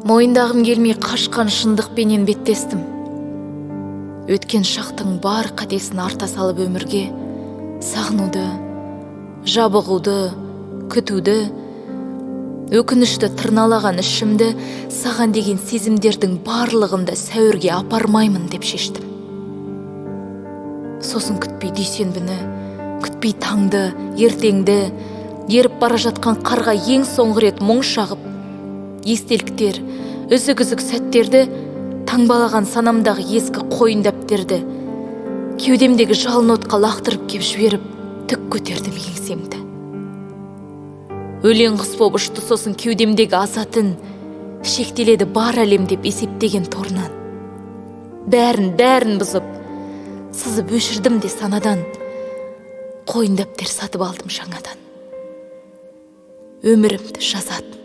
Мойындағым келмей қашқан шындықпенен беттестім. Өткен шақтың бар қатесін арта салып өмірге сағынуды, жабығуды, күтуді, өкінішті тырналаған ішімді саған деген сезімдердің барлығында сәуірге апармаймын деп шештім. Сосын күтпей дүйсенбіні, күтпей таңды, ертеңді, еріп бара жатқан қарға ең соңғы рет мұң шағып, естеліктер, үзік-үзік сәттерді, таңбалаған санамдағы ескі қойын дәптерді, кеудемдегі жалын отқа лақтырып кеп жіберіп, тік көтердім еңсемді. Өлең құс боп ұшты сосын кеудемдегі азатын, шектеледі бар әлем деп есептеген торынан. Бәрін бұзып, сызып өшірдім де санадан, қойын дәптер сатып алдым жаңадан. Өмірімді жазатын.